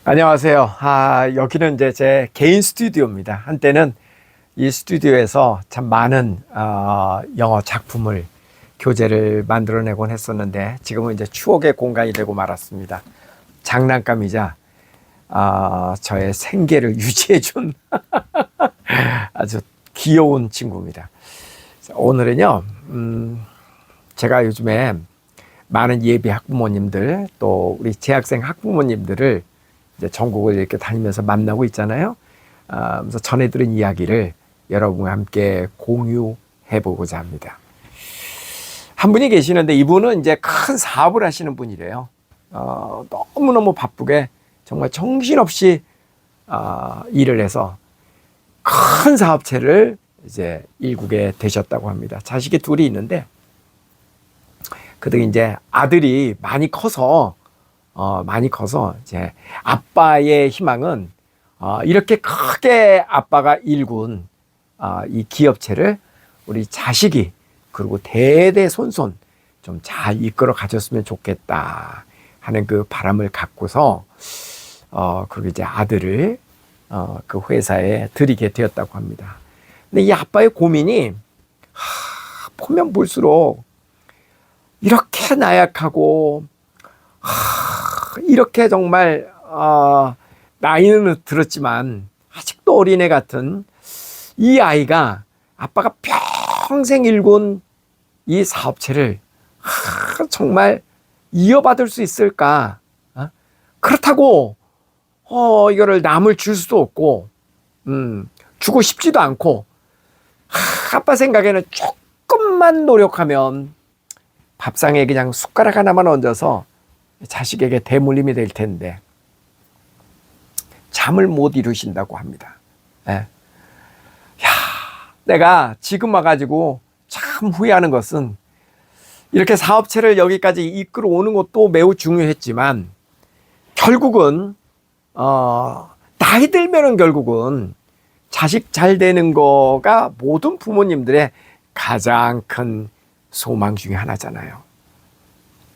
안녕하세요. 여기는 이제 제 개인 스튜디오입니다. 한때는 이 스튜디오에서 참 많은 영어 작품을 교재를 만들어내곤 했었는데 지금은 이제 추억의 공간이 되고 말았습니다. 장난감이자 저의 생계를 유지해준 아주 귀여운 친구입니다. 오늘은요, 제가 요즘에 많은 예비 학부모님들 또 우리 재학생 학부모님들을 이제 전국을 이렇게 다니면서 만나고 있잖아요. 그래서 전해들은 이야기를 여러분과 함께 공유해 보고자 합니다. 한 분이 계시는데 이분은 이제 큰 사업을 하시는 분이래요. 너무너무 바쁘게 정말 정신없이 일을 해서 큰 사업체를 이제 일구게 되셨다고 합니다. 자식이 둘이 있는데 그들이 이제 아들이 많이 커서 이제 아빠의 희망은 이렇게 크게 아빠가 일군 이 기업체를 우리 자식이 그리고 대대손손 좀 잘 이끌어 가졌으면 좋겠다 하는 그 바람을 갖고서 그리고 이제 아들을 그 회사에 들이게 되었다고 합니다. 근데 이 아빠의 고민이 보면 볼수록 이렇게 나약하고 이렇게 정말 나이는 들었지만 아직도 어린애 같은 이 아이가 아빠가 평생 일군 이 사업체를 정말 이어받을 수 있을까? 그렇다고 이거를 남을 줄 수도 없고 주고 싶지도 않고 아빠 생각에는 조금만 노력하면 밥상에 그냥 숟가락 하나만 얹어서 자식에게 대물림이 될 텐데 잠을 못 이루신다고 합니다. 야, 내가 지금 와가지고 참 후회하는 것은 이렇게 사업체를 여기까지 이끌어 오는 것도 매우 중요했지만 결국은 나이 들면은 결국은 자식 잘 되는 거가 모든 부모님들의 가장 큰 소망 중에 하나잖아요.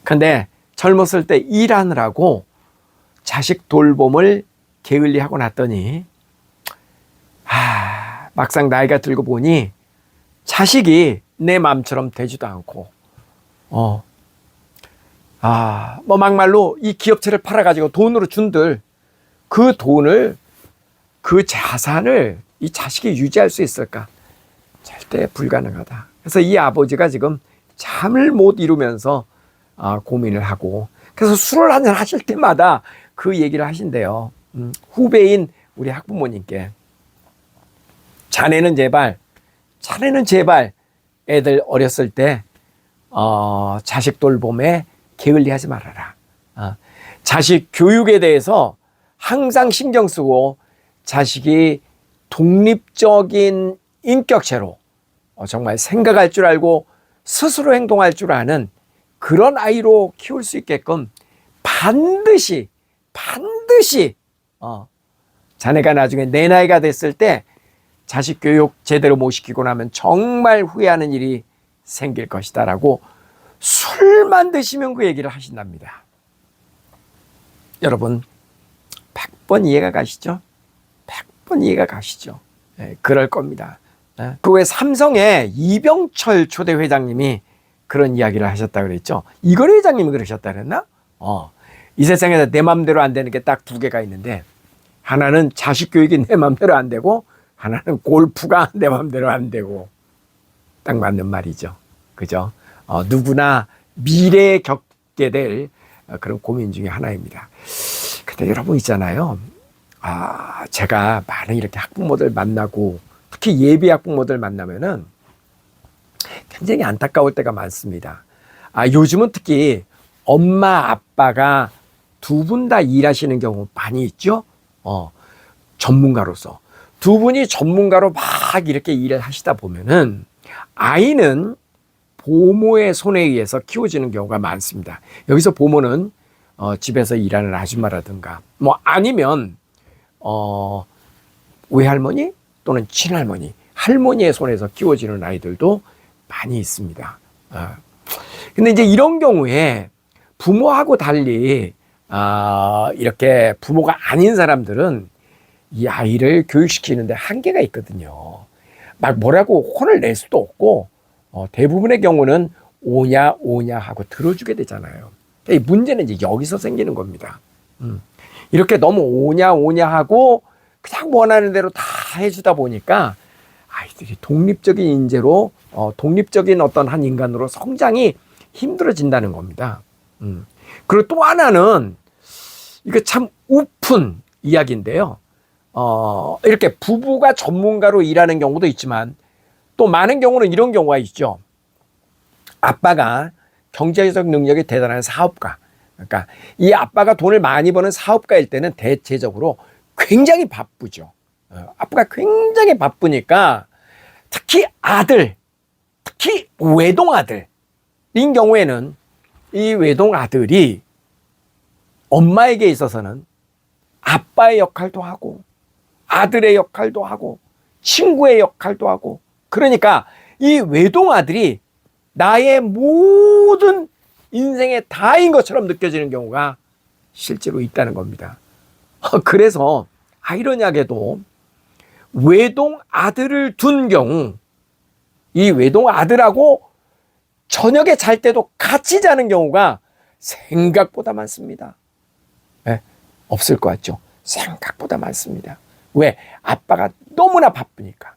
근데 젊었을 때 일하느라고 자식 돌봄을 게을리하고 났더니 막상 나이가 들고 보니 자식이 내 마음처럼 되지도 않고 뭐 막말로 이 기업체를 팔아가지고 돈으로 준들 그 돈을 그 자산을 이 자식이 유지할 수 있을까? 절대 불가능하다. 그래서 이 아버지가 지금 잠을 못 이루면서 고민을 하고 그래서 술을 한잔 하실 때마다 그 얘기를 하신대요. 후배인 우리 학부모님께 자네는 제발 애들 어렸을 때 자식 돌봄에 게을리하지 말아라. 자식 교육에 대해서 항상 신경 쓰고 자식이 독립적인 인격체로 정말 생각할 줄 알고 스스로 행동할 줄 아는 그런 아이로 키울 수 있게끔 반드시 자네가 나중에 내 나이가 됐을 때 자식 교육 제대로 못 시키고 나면 정말 후회하는 일이 생길 것이다 라고 술만 드시면 그 얘기를 하신답니다. 여러분 100번 이해가 가시죠? 100번 이해가 가시죠? 네, 그럴 겁니다. 그 외 삼성의 이병철 초대 회장님이 그런 이야기를 하셨다 그랬죠. 이건희 회장님이 그러셨다 그랬나? 이 세상에서 내 맘대로 안 되는 게 딱 두 개가 있는데 하나는 자식 교육이 내 맘대로 안 되고 하나는 골프가 내 맘대로 안 되고 딱 맞는 말이죠. 그죠? 누구나 미래에 겪게 될 그런 고민 중에 하나입니다. 근데 여러분 있잖아요. 제가 많은 이렇게 학부모들 만나고 특히 예비 학부모들 만나면은 굉장히 안타까울 때가 많습니다. 요즘은 특히 엄마 아빠가 두 분 다 일하시는 경우 많이 있죠. 전문가로서 두 분이 전문가로 막 이렇게 일을 하시다 보면은 아이는 보모의 손에 의해서 키워지는 경우가 많습니다. 여기서 보모는 집에서 일하는 아줌마라든가 뭐 아니면 외할머니 또는 친할머니, 할머니의 손에서 키워지는 아이들도 많이 있습니다. 근데 이제 이런 경우에 부모하고 달리 이렇게 부모가 아닌 사람들은 이 아이를 교육시키는데 한계가 있거든요. 막 뭐라고 혼을 낼 수도 없고, 대부분의 경우는 오냐 오냐 하고 들어주게 되잖아요. 이 문제는 이제 여기서 생기는 겁니다. 이렇게 너무 오냐 오냐 하고 그냥 원하는 대로 다 해주다 보니까 아이들이 독립적인 인재로, 독립적인 어떤 한 인간으로 성장이 힘들어진다는 겁니다. 그리고 또 하나는 이거 참 우픈 이야기인데요. 이렇게 부부가 전문가로 일하는 경우도 있지만 또 많은 경우는 이런 경우가 있죠. 아빠가 경제적 능력이 대단한 사업가. 그러니까 이 아빠가 돈을 많이 버는 사업가일 때는 대체적으로 굉장히 바쁘죠. 아빠가 굉장히 바쁘니까 특히 외동아들인 경우에는 이 외동아들이 엄마에게 있어서는 아빠의 역할도 하고 아들의 역할도 하고 친구의 역할도 하고, 그러니까 이 외동아들이 나의 모든 인생의 다인 것처럼 느껴지는 경우가 실제로 있다는 겁니다. 그래서 아이러니하게도 외동아들을 둔 경우 이 외동아들하고 저녁에 잘 때도 같이 자는 경우가 생각보다 많습니다. 네? 없을 것 같죠? 생각보다 많습니다. 왜? 아빠가 너무나 바쁘니까.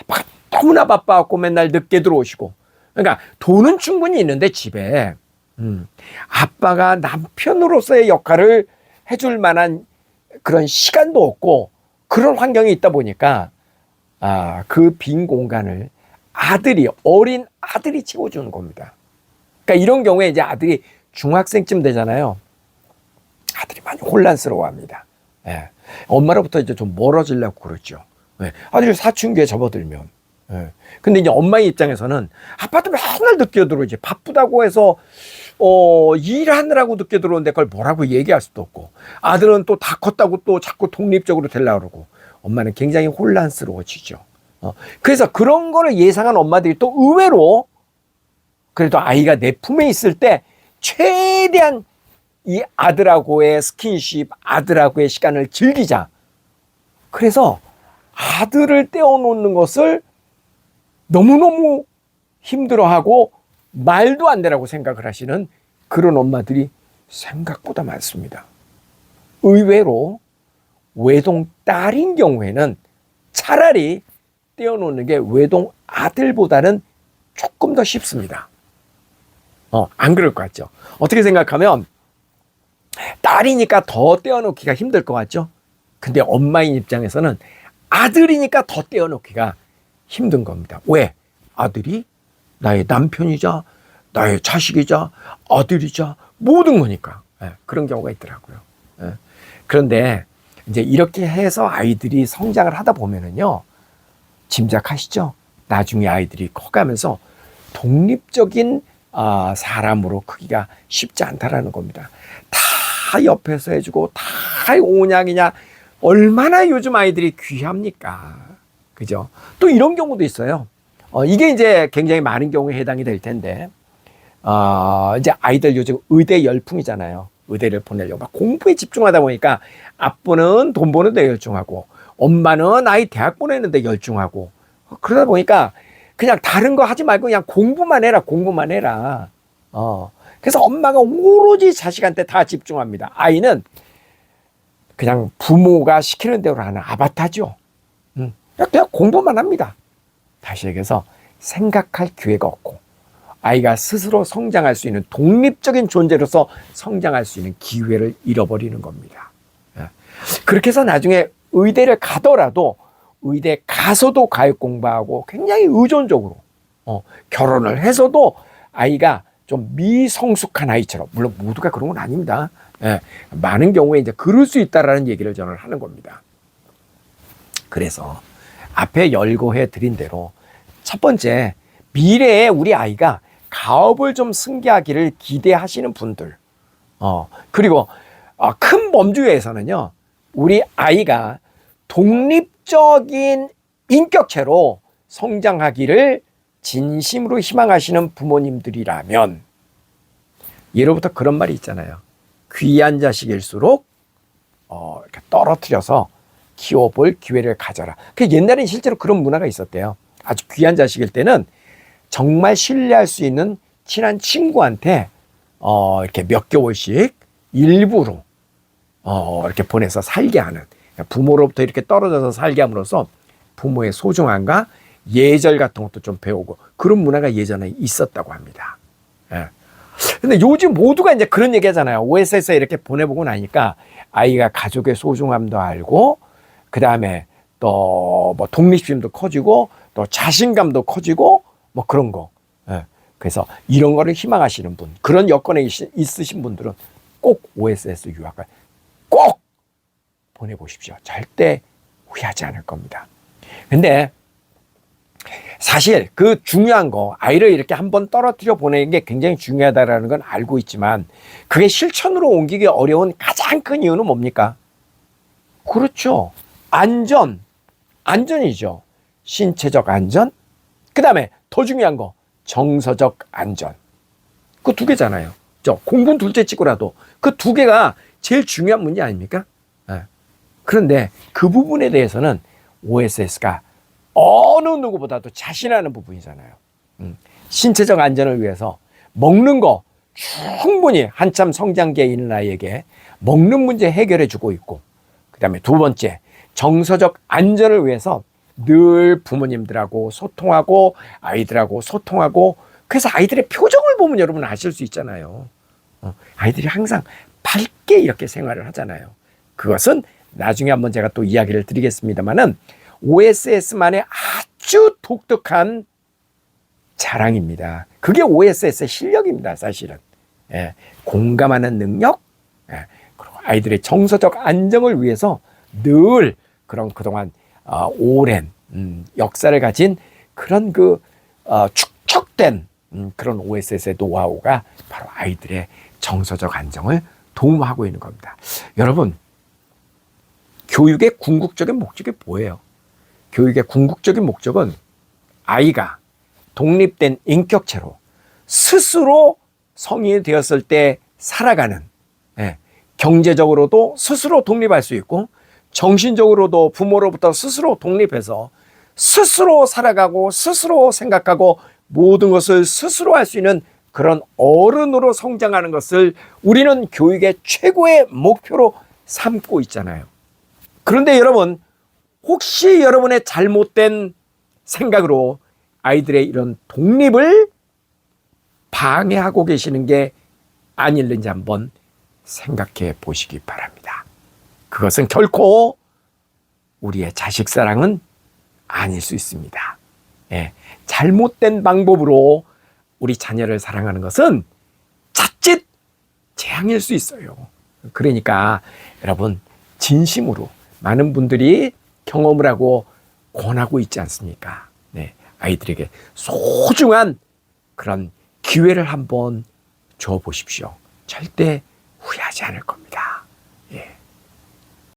아빠가 너무나 바빠갖고 맨날 늦게 들어오시고. 그러니까 돈은 충분히 있는데 집에 아빠가 남편으로서의 역할을 해줄 만한 그런 시간도 없고 그런 환경이 있다 보니까 그 빈 공간을 어린 아들이 채워주는 겁니다. 그러니까 이런 경우에 이제 아들이 중학생쯤 되잖아요. 아들이 많이 혼란스러워합니다. 예. 엄마로부터 이제 좀 멀어지려고 그러죠. 예. 아들이 사춘기에 접어들면. 예. 근데 이제 엄마의 입장에서는 아빠도 맨날 늦게 들어오지. 바쁘다고 해서 일하느라고 늦게 들어오는데 그걸 뭐라고 얘기할 수도 없고, 아들은 또 다 컸다고 또 자꾸 독립적으로 되려고 그러고, 엄마는 굉장히 혼란스러워지죠. 그래서 그런 거를 예상한 엄마들이 또 의외로 그래도 아이가 내 품에 있을 때 최대한 이 아들하고의 스킨십, 아들하고의 시간을 즐기자. 그래서 아들을 떼어놓는 것을 너무너무 힘들어하고 말도 안 되라고 생각을 하시는 그런 엄마들이 생각보다 많습니다. 의외로 외동 딸인 경우에는 차라리 떼어놓는 게 외동 아들보다는 조금 더 쉽습니다. 안 그럴 것 같죠? 어떻게 생각하면 딸이니까 더 떼어놓기가 힘들 것 같죠? 근데 엄마인 입장에서는 아들이니까 더 떼어놓기가 힘든 겁니다. 왜? 아들이 나의 남편이자 나의 자식이자 아들이자 모든 거니까. 그런 경우가 있더라고요. 그런데 이제 이렇게 해서 아이들이 성장을 하다 보면은요, 짐작하시죠? 나중에 아이들이 커가면서 독립적인 사람으로 크기가 쉽지 않다라는 겁니다. 다 옆에서 해주고 다 오냐기냐, 얼마나 요즘 아이들이 귀합니까? 그죠? 또 이런 경우도 있어요. 이게 이제 굉장히 많은 경우에 해당이 될 텐데, 이제 아이들 요즘 의대 열풍이잖아요. 의대를 보내려고 막 공부에 집중하다 보니까 아빠는 돈 버는 데 열중하고 엄마는 아이 대학 보내는 데 열중하고, 그러다 보니까 그냥 다른 거 하지 말고 그냥 공부만 해라. 그래서 엄마가 오로지 자식한테 다 집중합니다. 아이는 그냥 부모가 시키는 대로 하는 아바타죠. 그냥 공부만 합니다. 다시 얘기해서 생각할 기회가 없고 아이가 스스로 성장할 수 있는 독립적인 존재로서 성장할 수 있는 기회를 잃어버리는 겁니다. 그렇게 해서 나중에 의대를 가더라도 의대 가서도 과육 공부하고 굉장히 의존적으로 결혼을 해서도 아이가 좀 미성숙한 아이처럼, 물론 모두가 그런 건 아닙니다. 많은 경우에 이제 그럴 수 있다라는 얘기를 저는 하는 겁니다. 그래서 앞에 열거해 드린 대로 첫 번째, 미래에 우리 아이가 가업을 좀 승계하기를 기대하시는 분들, 그리고 큰 범주에서는요, 우리 아이가 독립적인 인격체로 성장하기를 진심으로 희망하시는 부모님들이라면, 예로부터 그런 말이 있잖아요. 귀한 자식일수록 이렇게 떨어뜨려서 키워볼 기회를 가져라. 그 옛날엔 실제로 그런 문화가 있었대요. 아주 귀한 자식일 때는 정말 신뢰할 수 있는 친한 친구한테 이렇게 몇 개월씩 일부러 이렇게 보내서 살게 하는, 부모로부터 이렇게 떨어져서 살게 함으로써 부모의 소중함과 예절 같은 것도 좀 배우고, 그런 문화가 예전에 있었다고 합니다. 예. 근데 요즘 모두가 이제 그런 얘기 하잖아요. OSS에 이렇게 보내보고 나니까 아이가 가족의 소중함도 알고, 그 다음에 또 뭐 독립심도 커지고, 또 자신감도 커지고, 뭐 그런 거. 예. 그래서 이런 거를 희망하시는 분, 그런 여건에 있으신 분들은 꼭 OSS 유학을 꼭 보내보십시오. 절대 후회하지 않을 겁니다. 근데 사실 그 중요한 거, 아이를 이렇게 한번 떨어뜨려 보내는 게 굉장히 중요하다는 건 알고 있지만, 그게 실천으로 옮기기 어려운 가장 큰 이유는 뭡니까? 그렇죠. 안전이죠. 신체적 안전, 그 다음에 더 중요한 거, 정서적 안전. 그 두 개잖아요. 공군 둘째 치고라도 그 두 개가 제일 중요한 문제 아닙니까? 네. 그런데 그 부분에 대해서는 OSS가 어느 누구보다도 자신하는 부분이잖아요. 신체적 안전을 위해서 먹는 거 충분히 한참 성장기에 있는 아이에게 먹는 문제 해결해 주고 있고, 그 다음에 두 번째, 정서적 안전을 위해서 늘 부모님들하고 소통하고 아이들하고 소통하고, 그래서 아이들의 표정을 보면 여러분 아실 수 있잖아요. 아이들이 항상 밝게 이렇게 생활을 하잖아요. 그것은 나중에 한번 제가 또 이야기를 드리겠습니다만은 OSS만의 아주 독특한 자랑입니다. 그게 OSS의 실력입니다, 사실은. 예, 공감하는 능력, 그리고 아이들의 정서적 안정을 위해서 늘 그동안 오랜 역사를 가진 그런 축적된 그런 OSS의 노하우가 바로 아이들의 정서적 안정을 도움하고 있는 겁니다. 여러분, 교육의 궁극적인 목적이 뭐예요? 교육의 궁극적인 목적은 아이가 독립된 인격체로 스스로 성인이 되었을 때 살아가는, 경제적으로도 스스로 독립할 수 있고, 정신적으로도 부모로부터 스스로 독립해서 스스로 살아가고 스스로 생각하고 모든 것을 스스로 할 수 있는 그런 어른으로 성장하는 것을 우리는 교육의 최고의 목표로 삼고 있잖아요. 그런데 여러분, 혹시 여러분의 잘못된 생각으로 아이들의 이런 독립을 방해하고 계시는 게 아닐는지 한번 생각해 보시기 바랍니다. 그것은 결코 우리의 자식 사랑은 아닐 수 있습니다. 잘못된 방법으로 우리 자녀를 사랑하는 것은 자칫 재앙일 수 있어요. 그러니까 여러분, 진심으로 많은 분들이 경험을 하고 권하고 있지 않습니까? 아이들에게 소중한 그런 기회를 한번 줘 보십시오. 절대 후회하지 않을 겁니다.